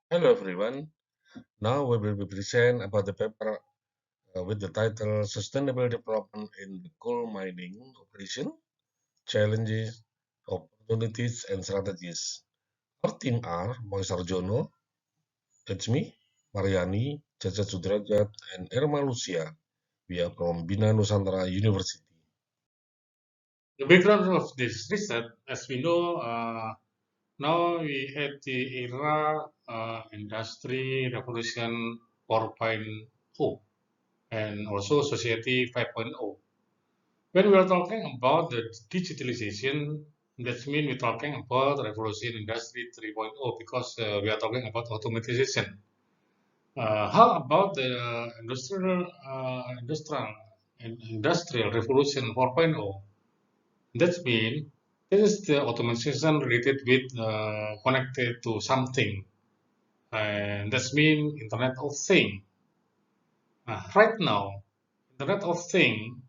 Hello everyone. Now we will be present about the paper with the title Sustainable Development in the Coal Mining Operation, Challenges, Opportunities and Strategies. Our team are Sardjono, that's me, Maryani, Jajat Sudrajat, and Erma Lusia. We are from Binus University. The background of this research, as we know, now we at the era industry revolution 4.0 and also society 5.0. When we are talking about the digitalization, that means we're talking about revolution industry 3.0 because we are talking about automatization. How about the industrial revolution 4.0? That means this is the automation related with connected to something, and that's mean Internet of Thing. Right now, Internet of Thing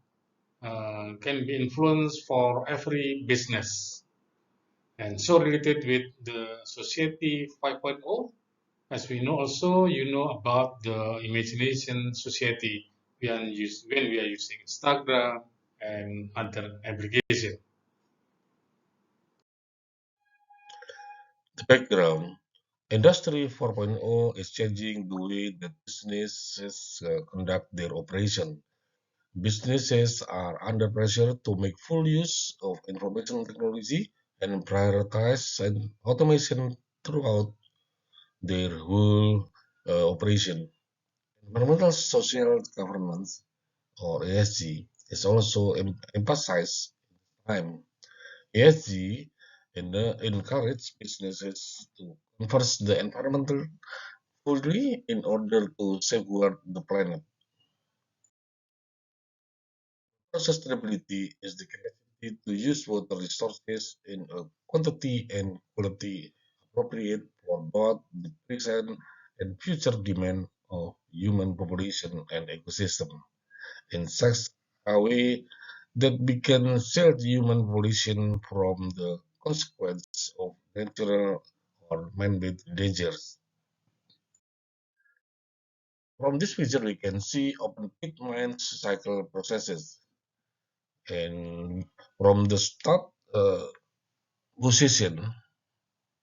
can be influenced for every business, and so related with the Society 5.0. As we know, also you know about the imagination society when we are using Instagram and other applications. The background Industry 4.0 is changing the way that businesses conduct their operation. Businesses are under pressure to make full use of information technology and prioritize and automation throughout their whole operation. Environmental social governance, or ESG, is also emphasized time. ESG encourages businesses to converse the environmental fully in order to safeguard the planet. Sustainability is the capacity to use water resources in a quantity and quality appropriate for both the present and future demand of human population and ecosystem in such a way that we can shield human population from the consequence of natural or man-made dangers. From this picture, we can see open pit mine cycle processes. And from the start position,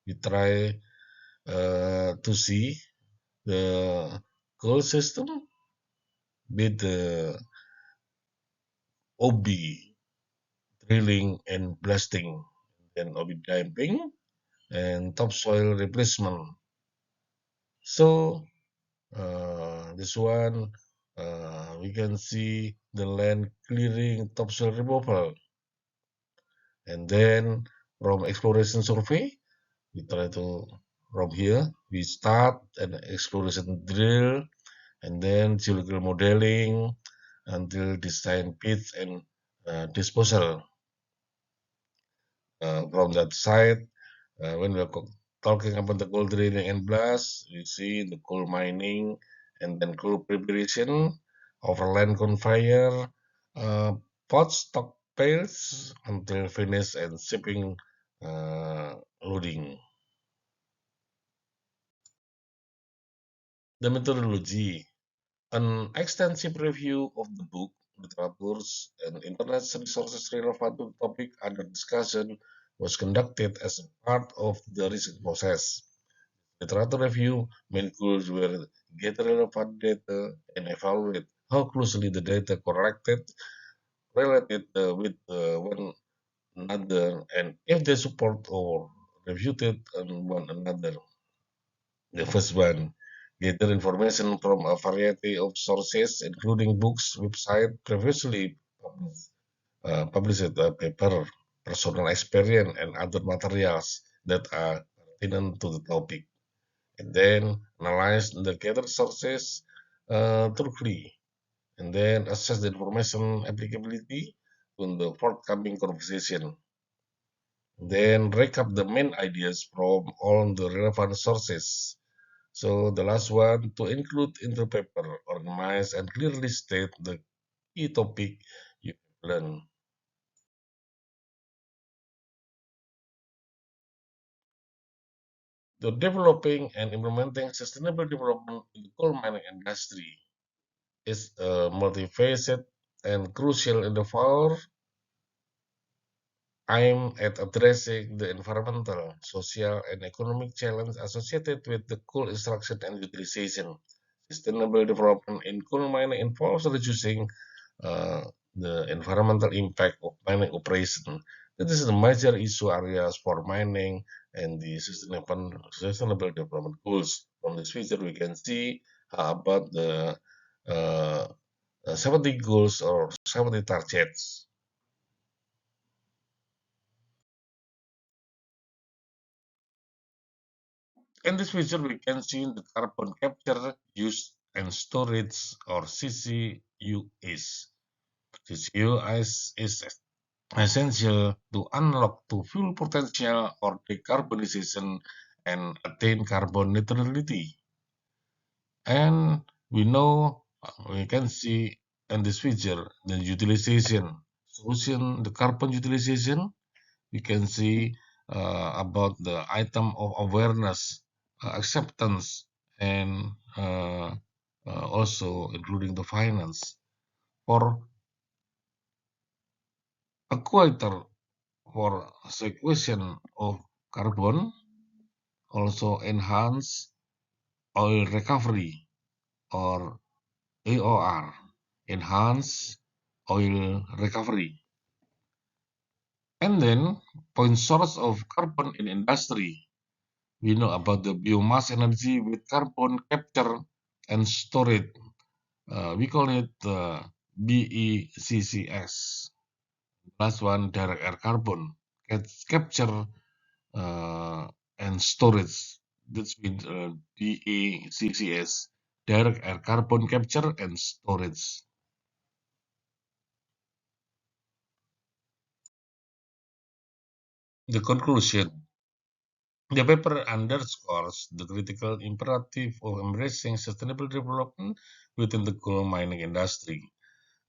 we try to see the coal system with the OB drilling and blasting, then OB damping and topsoil replacement. So this one we can see the land clearing, topsoil removal, and then from exploration survey we try to from here we start an exploration drill and then geological modeling until design pits and disposal from that side. When we are talking about the coal drilling and blast, you see the coal mining and then coal preparation, overland conveyor, uh, pot stockpiles until finish and shipping loading. The methodology. An extensive review of the book, literatures, and internet resources relevant to the topic under discussion was conducted as a part of the research process. Literature review main goals were gather relevant data and evaluate how closely the data corrected related with one another and if they support or refuted one another. The first one, gather information from a variety of sources, including books, website, previously published paper, personal experience, and other materials that are pertinent to the topic. And then analyze the gathered sources thoroughly, and then assess the information applicability to the forthcoming conversation. Then recap the main ideas from all the relevant sources. So the last one, to include in the paper, organize and clearly state the key topic you learn. The developing and implementing sustainable development in the coal mining industry is multifaceted and crucial endeavor aimed at addressing the environmental, social, and economic challenges associated with the coal extraction and utilization. Sustainable development in coal mining involves reducing uh, the environmental impact of mining operation. That is the major issue areas for mining and the sustainable development goals. From this figure, we can see about the uh, 70 goals or 70 targets. In this picture, we can see the carbon capture, use, and storage or CCUS. CCUS is essential to unlock the full potential or decarbonization and attain carbon neutrality. And we know, we can see in this feature, the utilization solution, the carbon utilization, we can see about the item of awareness, acceptance, and also including the finance. For a quarter for sequestration of carbon, also enhance oil recovery or AOR, enhance oil recovery. And then point source of carbon in industry. We know about the biomass energy with carbon capture and storage. We call it BECCS. Last one, direct air carbon capture and storage. That's with DACCS, direct air carbon capture and storage. The conclusion. The paper underscores the critical imperative of embracing sustainable development within the coal mining industry.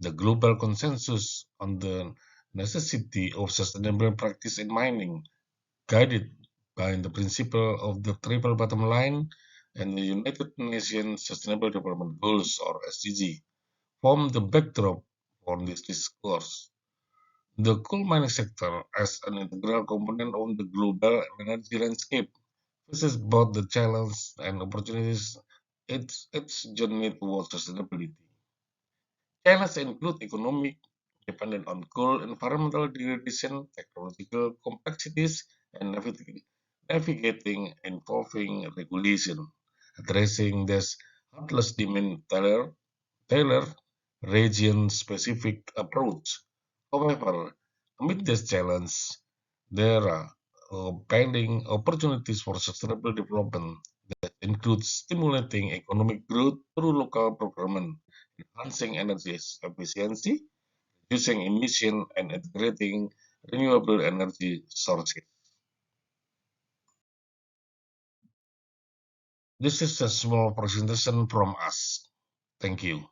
The global consensus on the necessity of sustainable practice in mining, guided by the principle of the triple bottom line and the United Nations Sustainable Development Goals or SDG, form the backdrop for this discourse. The coal mining sector, as an integral component of the global energy landscape, faces both the challenges and opportunities its journey towards sustainability. Challenges include economic dependence on coal, environmental degradation, technological complexities, and navigating evolving regulation. Addressing this heartless demand tailor region-specific approach. However, amid this challenge, there are pending opportunities for sustainable development that include stimulating economic growth through local procurement, enhancing energy efficiency, reducing emission, and integrating renewable energy sources. This is a small presentation from us. Thank you.